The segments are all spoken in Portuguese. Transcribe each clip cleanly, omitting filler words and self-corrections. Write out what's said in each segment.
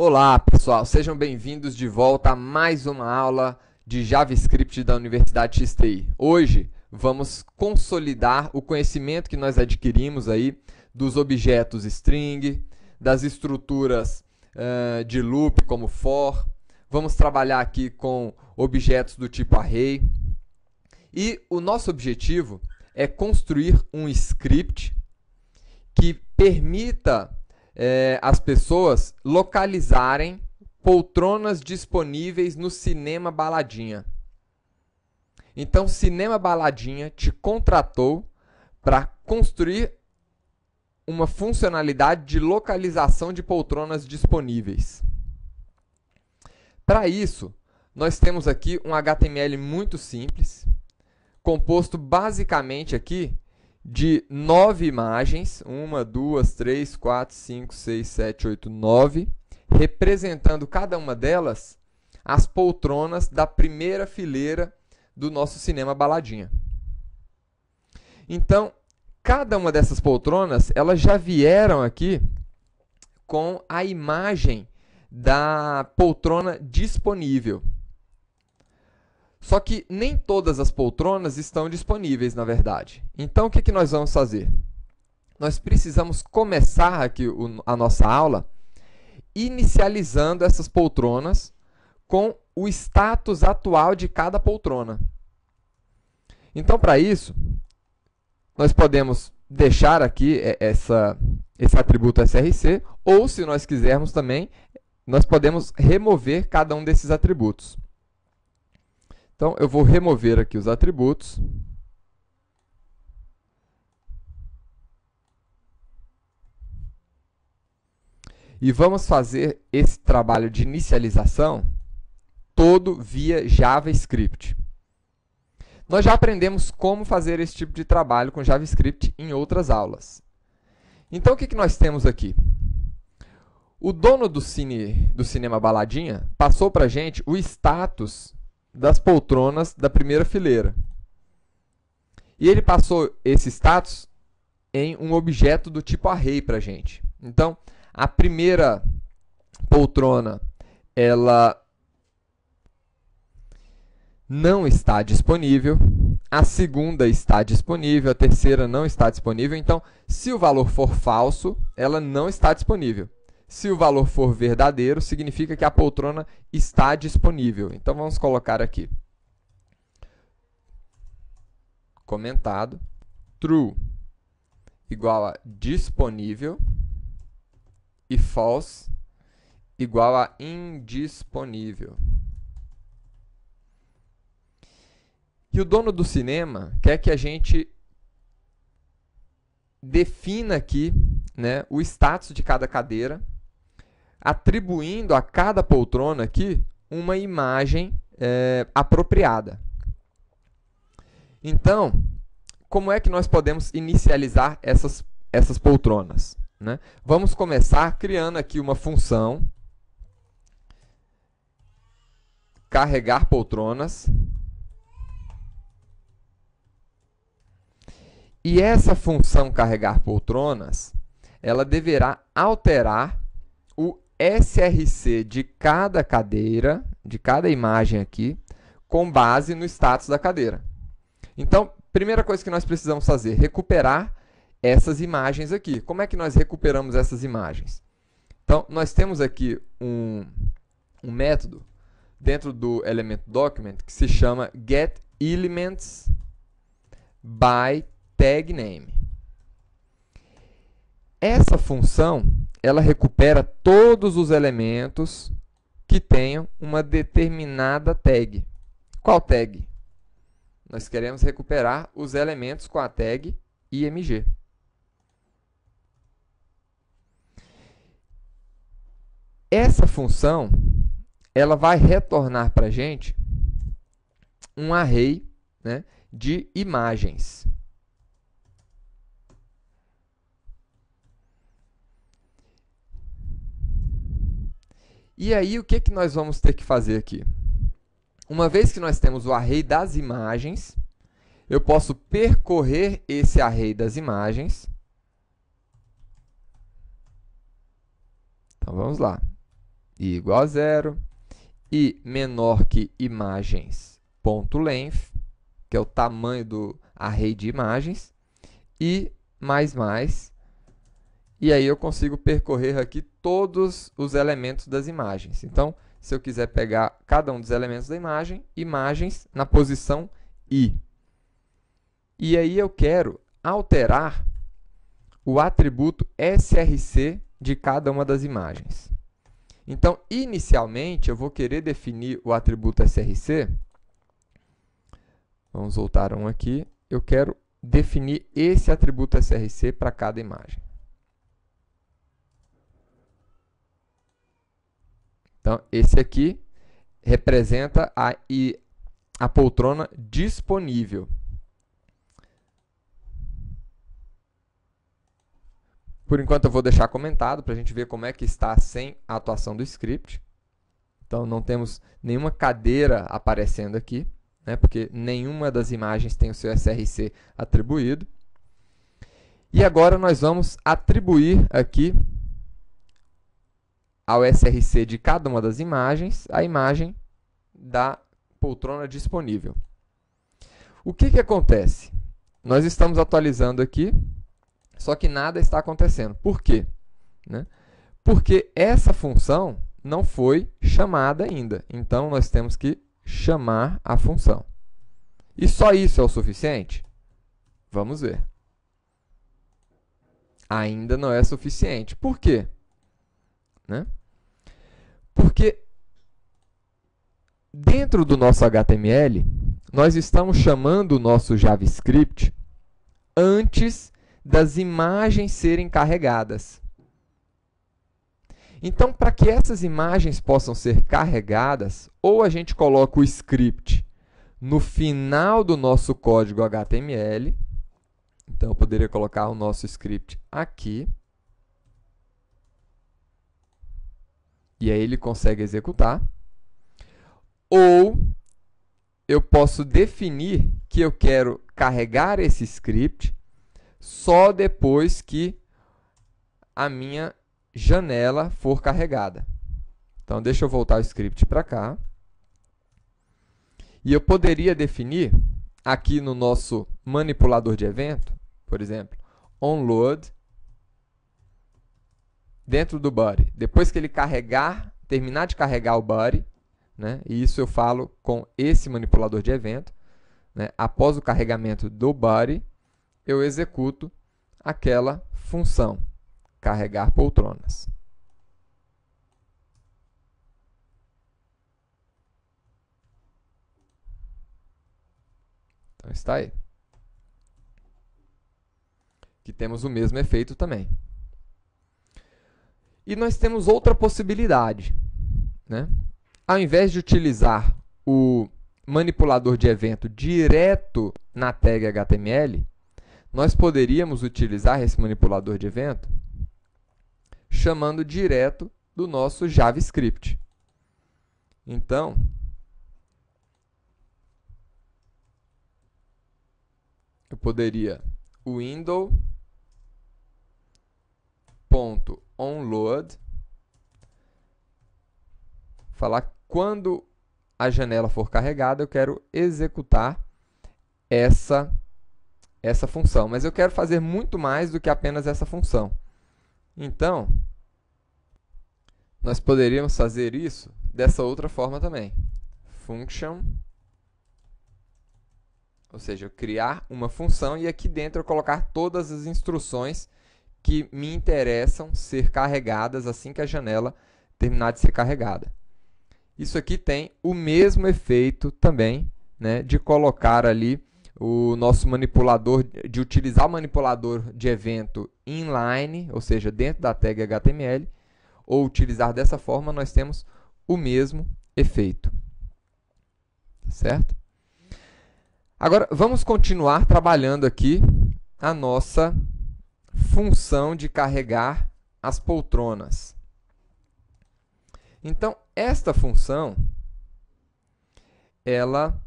Olá, pessoal, sejam bem-vindos de volta a mais uma aula de JavaScript da Universidade XTI. Hoje vamos consolidar o conhecimento que nós adquirimos aí dos objetos string, das estruturas de loop como for. Vamos trabalhar aqui com objetos do tipo array. E o nosso objetivo é construir um script que permita as pessoas localizarem poltronas disponíveis no Cinema Baladinha. Então, Cinema Baladinha te contratou para construir uma funcionalidade de localização de poltronas disponíveis. Para isso, nós temos aqui um HTML muito simples, composto basicamente aqui de 9 imagens, 1, 2, 3, 4, 5, 6, 7, 8, 9, representando cada uma delas as poltronas da primeira fileira do nosso Cinema Baladinha. Então, cada uma dessas poltronas, elas já vieram aqui com a imagem da poltrona disponível. Só que nem todas as poltronas estão disponíveis, na verdade. Então, o que nós vamos fazer? Nós precisamos começar aqui a nossa aula inicializando essas poltronas com o status atual de cada poltrona. Então, para isso, nós podemos deixar aqui esse atributo src, ou, se nós quisermos também, nós podemos remover cada um desses atributos. Então, eu vou remover aqui os atributos. E vamos fazer esse trabalho de inicialização todo via JavaScript. Nós já aprendemos como fazer esse tipo de trabalho com JavaScript em outras aulas. Então, o que nós temos aqui? O dono do Cinema Baladinha passou para a gente o status das poltronas da primeira fileira. E ele passou esse status em um objeto do tipo array para a gente. Então, a primeira poltrona, ela não está disponível, a segunda está disponível, a terceira não está disponível. Então, se o valor for falso, ela não está disponível. Se o valor for verdadeiro, significa que a poltrona está disponível. Então, vamos colocar aqui. Comentado. True igual a disponível. E false igual a indisponível. E o dono do cinema quer que a gente defina aqui, né, o status de cada cadeira, atribuindo a cada poltrona aqui uma imagem apropriada. Então, como é que nós podemos inicializar essas poltronas, né? Vamos começar criando aqui uma função carregar poltronas. E essa função carregar poltronas, ela deverá alterar o src de cada cadeira, de cada imagem aqui, com base no status da cadeira. Então, primeira coisa que nós precisamos fazer, recuperar essas imagens aqui. Como é que nós recuperamos essas imagens? Então, nós temos aqui um método dentro do elemento document que se chama getElements by tag name. Essa função, ela recupera todos os elementos que tenham uma determinada tag. Qual tag? Nós queremos recuperar os elementos com a tag img. Essa função, ela vai retornar para a gente um array, né, de imagens. E aí, o que nós vamos ter que fazer aqui? Uma vez que nós temos o array das imagens, eu posso percorrer esse array das imagens. Então, vamos lá. i igual a 0, i menor que imagens.length, que é o tamanho do array de imagens, e mais, e aí eu consigo percorrer aqui todos os elementos das imagens. Então, se eu quiser pegar cada um dos elementos da imagem, imagens na posição i. E aí eu quero alterar o atributo src de cada uma das imagens. Então, inicialmente, eu vou querer definir o atributo src. Vamos voltar um aqui. Eu quero definir esse atributo src para cada imagem. Então, esse aqui representa a poltrona disponível. Por enquanto, eu vou deixar comentado para a gente ver como é que está sem a atuação do script. Então, não temos nenhuma cadeira aparecendo aqui, né, porque nenhuma das imagens tem o seu src atribuído. E agora nós vamos atribuir aqui ao src de cada uma das imagens a imagem da poltrona disponível. O que acontece? Nós estamos atualizando aqui, só que nada está acontecendo. Por quê? Né? Porque essa função não foi chamada ainda. Então, nós temos que chamar a função. E só isso é o suficiente? Vamos ver. Ainda não é suficiente. Por quê? Né? Porque dentro do nosso HTML, nós estamos chamando o nosso JavaScript antes das imagens serem carregadas. Então, para que essas imagens possam ser carregadas, ou a gente coloca o script no final do nosso código HTML. Então, eu poderia colocar o nosso script aqui. E aí ele consegue executar. Ou eu posso definir que eu quero carregar esse script só depois que a minha janela for carregada. Então, deixa eu voltar o script para cá. E eu poderia definir aqui no nosso manipulador de evento, por exemplo, onload, dentro do body. Depois que ele terminar de carregar o body, né, e isso eu falo com esse manipulador de evento, né, após o carregamento do body, eu executo aquela função, carregar poltronas. Então, está aí. Aqui temos o mesmo efeito também. E nós temos outra possibilidade, né? Ao invés de utilizar o manipulador de evento direto na tag HTML, nós poderíamos utilizar esse manipulador de evento chamando direto do nosso JavaScript. Então, eu poderia window.onload falar quando a janela for carregada, eu quero executar essa função. Mas eu quero fazer muito mais do que apenas essa função. Então, nós poderíamos fazer isso dessa outra forma também. Function, ou seja, eu criar uma função e aqui dentro eu colocar todas as instruções que me interessam ser carregadas assim que a janela terminar de ser carregada. Isso aqui tem o mesmo efeito também, né, de colocar ali o nosso manipulador, de utilizar o manipulador de evento inline, ou seja, dentro da tag HTML, ou utilizar dessa forma, nós temos o mesmo efeito. Certo? Agora, vamos continuar trabalhando aqui a nossa função de carregar as poltronas. Então, esta função, ela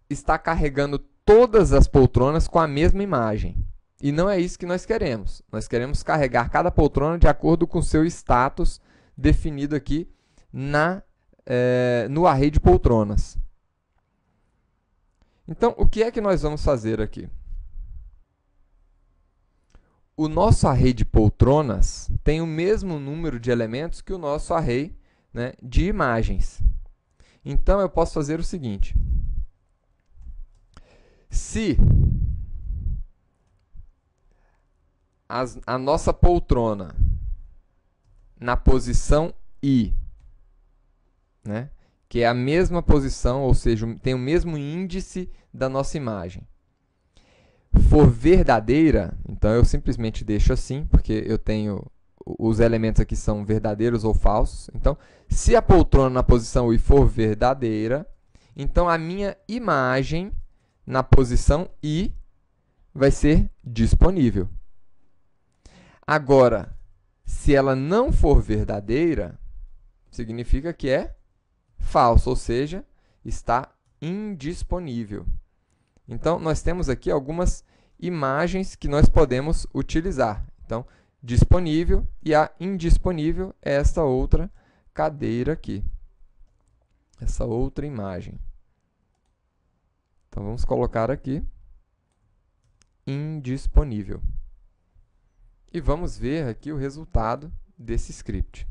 está carregando todas as poltronas com a mesma imagem. E não é isso que nós queremos. Nós queremos carregar cada poltrona de acordo com o seu status definido aqui no array de poltronas. Então, o que é que nós vamos fazer aqui? O nosso array de poltronas tem o mesmo número de elementos que o nosso array, né, de imagens. Então, eu posso fazer o seguinte. Se a nossa poltrona na posição I, né, que é a mesma posição, ou seja, tem o mesmo índice da nossa imagem, for verdadeira, então eu simplesmente deixo assim, porque eu tenho os elementos aqui são verdadeiros ou falsos. Então, se a poltrona na posição I for verdadeira, então a minha imagem na posição I vai ser disponível. Agora, se ela não for verdadeira, significa que é falso, ou seja, está indisponível. Então, nós temos aqui algumas imagens que nós podemos utilizar. Então, disponível e a indisponível é essa outra cadeira aqui. Essa outra imagem. Então, vamos colocar aqui indisponível. E vamos ver aqui o resultado desse script.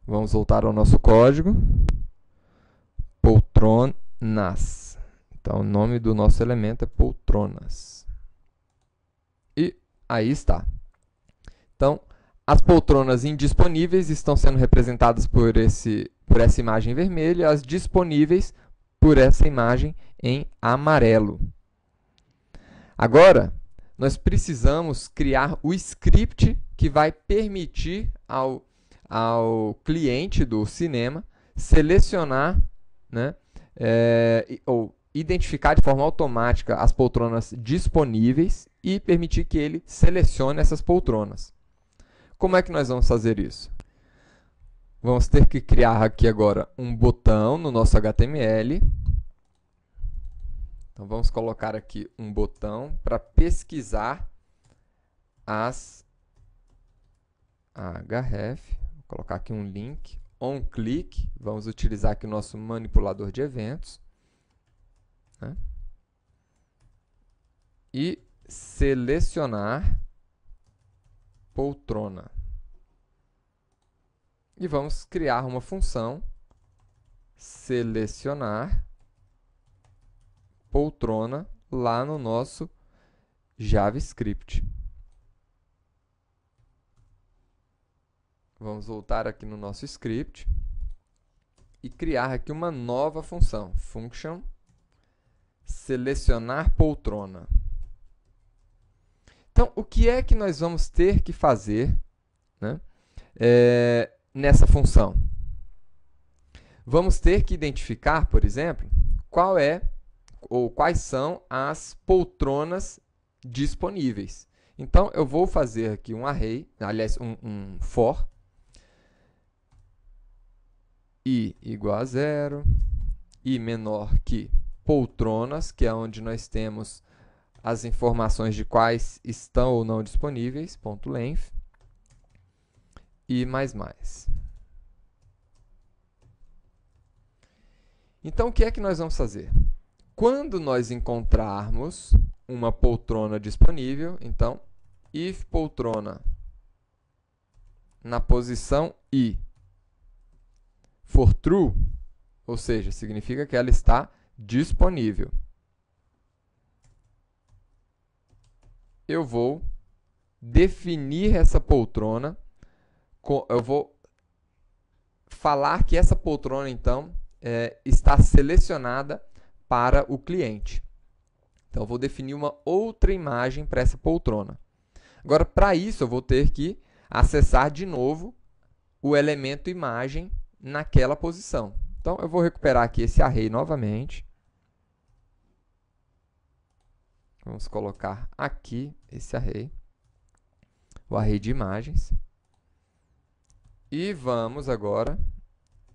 Vamos voltar ao nosso código. Poltronas. Então, o nome do nosso elemento é poltronas. E aí está. Então, as poltronas indisponíveis estão sendo representadas por essa imagem vermelha, as disponíveis por essa imagem em amarelo. Agora, nós precisamos criar o script que vai permitir ao cliente do cinema selecionar, né, ou identificar de forma automática as poltronas disponíveis e permitir que ele selecione essas poltronas. Como é que nós vamos fazer isso? Vamos ter que criar aqui agora um botão no nosso HTML. Então, vamos colocar aqui um botão para pesquisar as href. Vou colocar aqui um link, onClick. Vamos utilizar aqui o nosso manipulador de eventos, né? E selecionar poltrona. E vamos criar uma função selecionar poltrona lá no nosso JavaScript. Vamos voltar aqui no nosso script e criar aqui uma nova função, function selecionar poltrona. Então, o que é que nós vamos ter que fazer, né, nessa função? Vamos ter que identificar, por exemplo, qual é ou quais são as poltronas disponíveis. Então, eu vou fazer aqui um array, aliás, um for, i igual a 0, i menor que poltronas, que é onde nós temos as informações de quais estão ou não disponíveis, ponto length, e mais. Então, o que é que nós vamos fazer? Quando nós encontrarmos uma poltrona disponível, então, if poltrona na posição I for true, ou seja, significa que ela está disponível, eu vou definir essa poltrona, eu vou falar que essa poltrona, então, está selecionada para o cliente. Então, eu vou definir uma outra imagem para essa poltrona. Agora, para isso, eu vou ter que acessar de novo o elemento imagem naquela posição. Então, eu vou recuperar aqui esse array novamente. Vamos colocar aqui esse array, o array de imagens. E vamos agora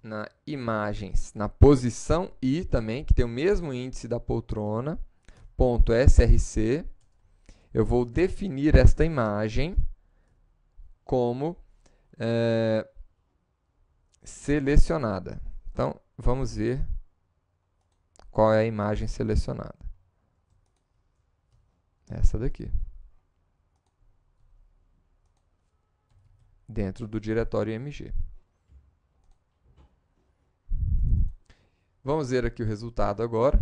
na imagens, na posição I também, que tem o mesmo índice da poltrona, ponto .src. Eu vou definir esta imagem como selecionada. Então, vamos ver qual é a imagem selecionada. Essa daqui. Dentro do diretório IMG. Vamos ver aqui o resultado agora.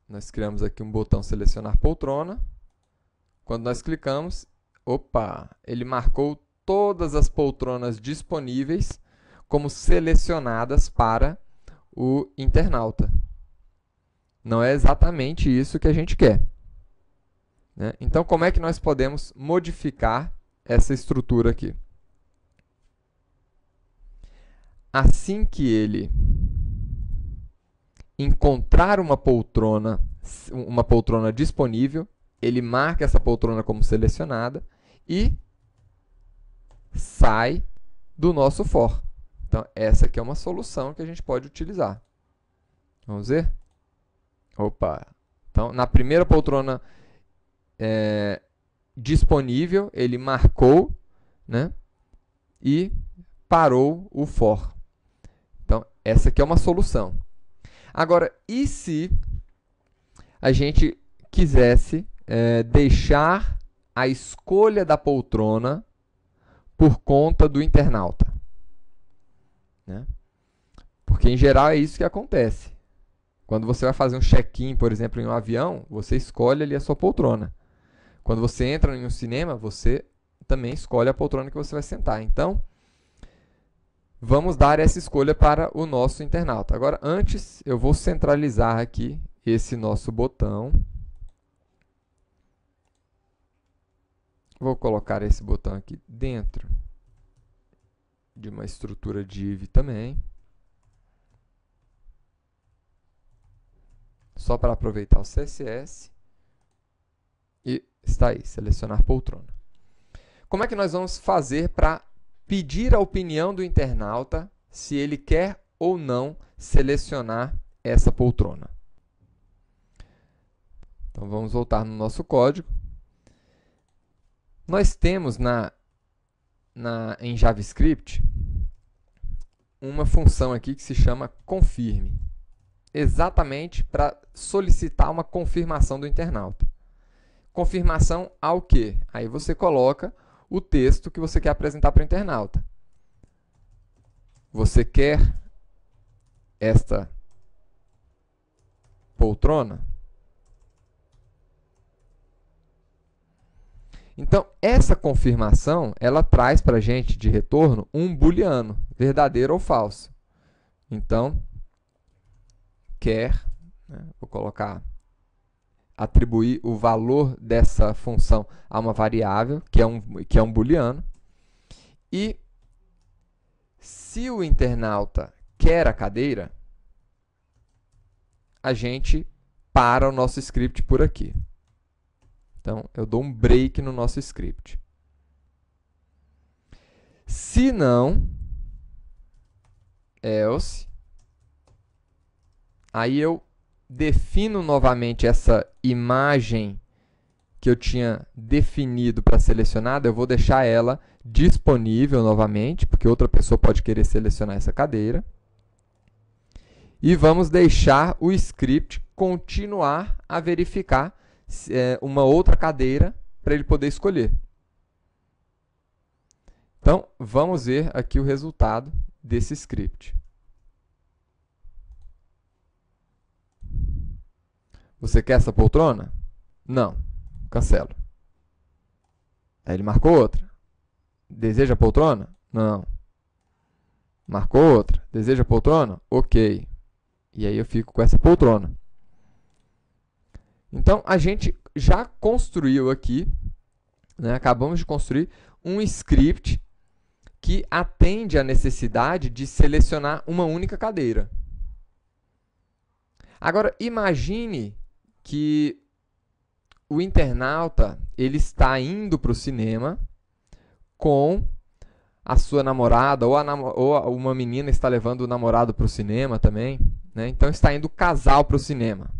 Nós criamos aqui um botão selecionar poltrona. Quando nós clicamos, opa, ele marcou todas as poltronas disponíveis como selecionadas para o internauta. Não é exatamente isso que a gente quer, né? Então, como é que nós podemos modificar essa estrutura aqui? Assim que ele encontrar uma poltrona disponível, ele marca essa poltrona como selecionada e sai do nosso for. Então, essa aqui é uma solução que a gente pode utilizar. Vamos ver? Opa! Então, na primeira poltrona disponível, ele marcou, né, e parou o for. Então, essa aqui é uma solução. Agora, e se a gente quisesse deixar a escolha da poltrona por conta do internauta, né? Porque, em geral, é isso que acontece. Quando você vai fazer um check-in, por exemplo, em um avião, você escolhe ali a sua poltrona. Quando você entra em um cinema, você também escolhe a poltrona que você vai sentar. Então, vamos dar essa escolha para o nosso internauta. Agora, antes, eu vou centralizar aqui esse nosso botão. Vou colocar esse botão aqui dentro de uma estrutura div também. Só para aproveitar o CSS. E está aí, selecionar poltrona. Como é que nós vamos fazer para pedir a opinião do internauta se ele quer ou não selecionar essa poltrona? Então, vamos voltar no nosso código. Nós temos em JavaScript uma função aqui que se chama confirme, exatamente para solicitar uma confirmação do internauta. Confirmação ao quê? Aí você coloca o texto que você quer apresentar para o internauta. Você quer esta poltrona? Então, essa confirmação, ela traz para a gente de retorno um booleano, verdadeiro ou falso. Então, quer, né, vou colocar, atribuir o valor dessa função a uma variável, que é um booleano. E se o internauta quer a cadeira, a gente para o nosso script por aqui. Então, eu dou um break no nosso script. Se não, else, aí eu defino novamente essa imagem que eu tinha definido para selecionada, eu vou deixar ela disponível novamente, porque outra pessoa pode querer selecionar essa cadeira. E vamos deixar o script continuar a verificar uma outra cadeira para ele poder escolher. Então, vamos ver aqui o resultado desse script. Você quer essa poltrona? Não. Cancelo. Aí ele marcou outra. Deseja a poltrona? Não. Marcou outra. Deseja a poltrona? Ok. E aí eu fico com essa poltrona. Então, a gente já construiu aqui, né, acabamos de construir um script que atende à necessidade de selecionar uma única cadeira. Agora, imagine que o internauta ele está indo para o cinema com a sua namorada, ou uma menina está levando o namorado para o cinema também, né? Então, está indo o casal para o cinema.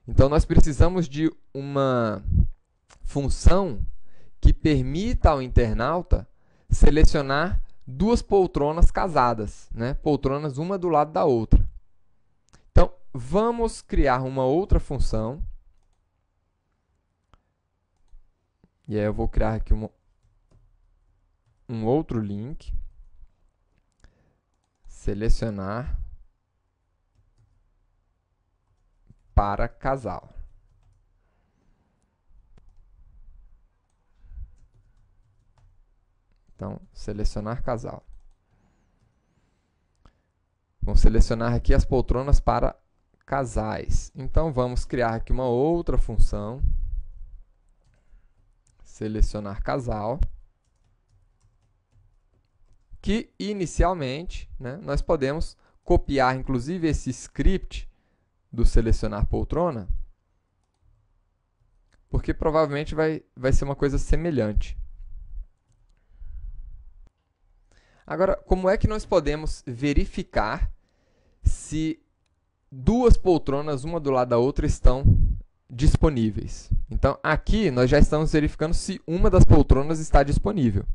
Então, nós precisamos de uma função que permita ao internauta selecionar duas poltronas casadas, né? Poltronas uma do lado da outra. Então, vamos criar uma outra função. E aí eu vou criar aqui um outro link. Selecionar para casal. Então, selecionar casal. Vamos selecionar aqui as poltronas para casais. Então, vamos criar aqui uma outra função. Selecionar casal. Que, inicialmente, né, nós podemos copiar, inclusive, esse script do selecionar poltrona, porque provavelmente vai ser uma coisa semelhante. Agora, como é que nós podemos verificar se duas poltronas, uma do lado da outra, estão disponíveis? Então, aqui nós já estamos verificando se uma das poltronas está disponível.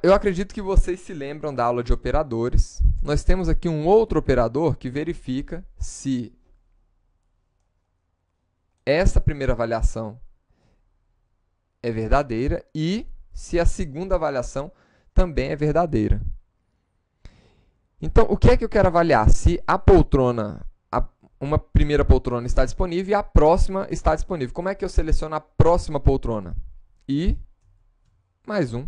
Eu acredito que vocês se lembram da aula de operadores. Nós temos aqui um outro operador que verifica se essa primeira avaliação é verdadeira e se a segunda avaliação também é verdadeira. Então, o que é que eu quero avaliar? Se a poltrona, uma primeira poltrona está disponível e a próxima está disponível. Como é que eu seleciono a próxima poltrona? E mais um.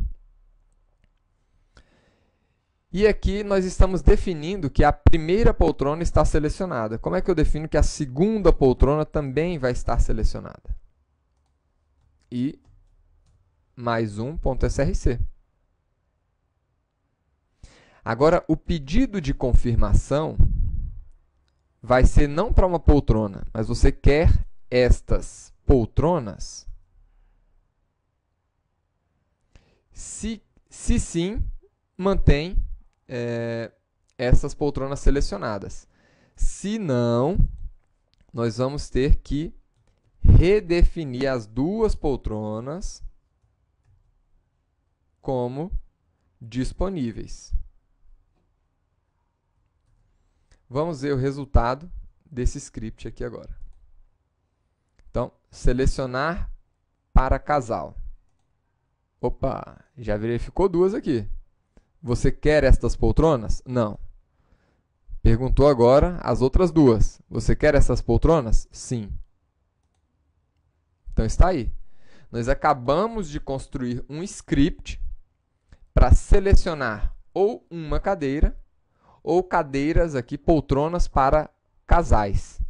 E aqui nós estamos definindo que a primeira poltrona está selecionada. Como é que eu defino que a segunda poltrona também vai estar selecionada? E mais um .src. Agora, o pedido de confirmação vai ser não para uma poltrona, mas você quer estas poltronas? Se sim, mantém essas poltronas selecionadas. Se não, nós vamos ter que redefinir as duas poltronas como disponíveis. Vamos ver o resultado desse script aqui agora. Então, selecionar para casal. Opa, já verificou duas aqui. Você quer estas poltronas? Não. Perguntou agora as outras duas. Você quer essas poltronas? Sim. Então, está aí. Nós acabamos de construir um script para selecionar ou uma cadeira ou cadeiras aqui, poltronas para casais.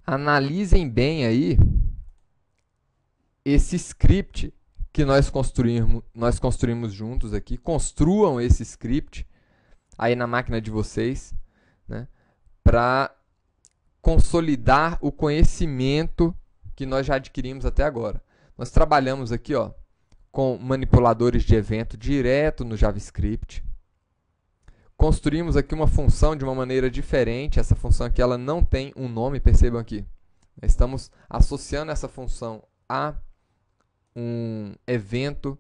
Analisem bem aí esse script que nós construímos juntos aqui. Construam esse script aí na máquina de vocês, né, para consolidar o conhecimento que nós já adquirimos até agora. Nós trabalhamos aqui, ó, com manipuladores de evento direto no JavaScript. Construímos aqui uma função de uma maneira diferente. Essa função aqui ela não tem um nome, percebam aqui. Estamos associando essa função a um evento,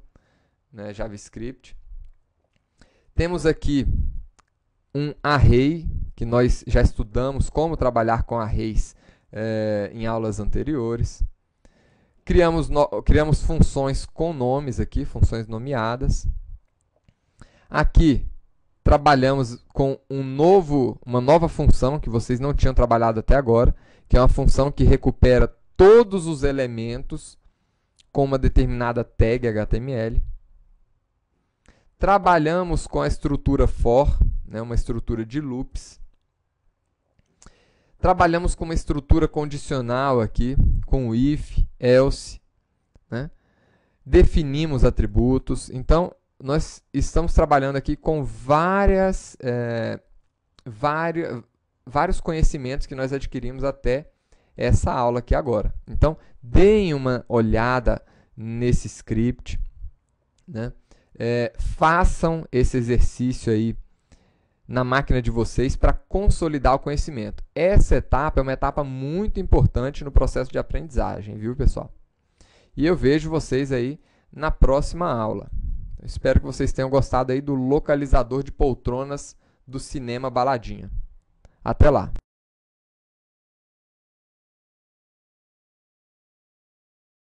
né, JavaScript. Temos aqui um array, que nós já estudamos como trabalhar com arrays em aulas anteriores. Criamos funções com nomes aqui, funções nomeadas. Aqui trabalhamos com uma nova função que vocês não tinham trabalhado até agora, que é uma função que recupera todos os elementos com uma determinada tag HTML. Trabalhamos com a estrutura for, né, uma estrutura de loops. Trabalhamos com uma estrutura condicional aqui, com o if, else, né? Definimos atributos. Então, nós estamos trabalhando aqui com vários conhecimentos que nós adquirimos até essa aula aqui agora. Então, deem uma olhada nesse script, né? Façam esse exercício aí na máquina de vocês para consolidar o conhecimento. Essa etapa é uma etapa muito importante no processo de aprendizagem, viu, pessoal? e eu vejo vocês aí na próxima aula. Eu espero que vocês tenham gostado aí do localizador de poltronas do cinema Baladinha. Até lá!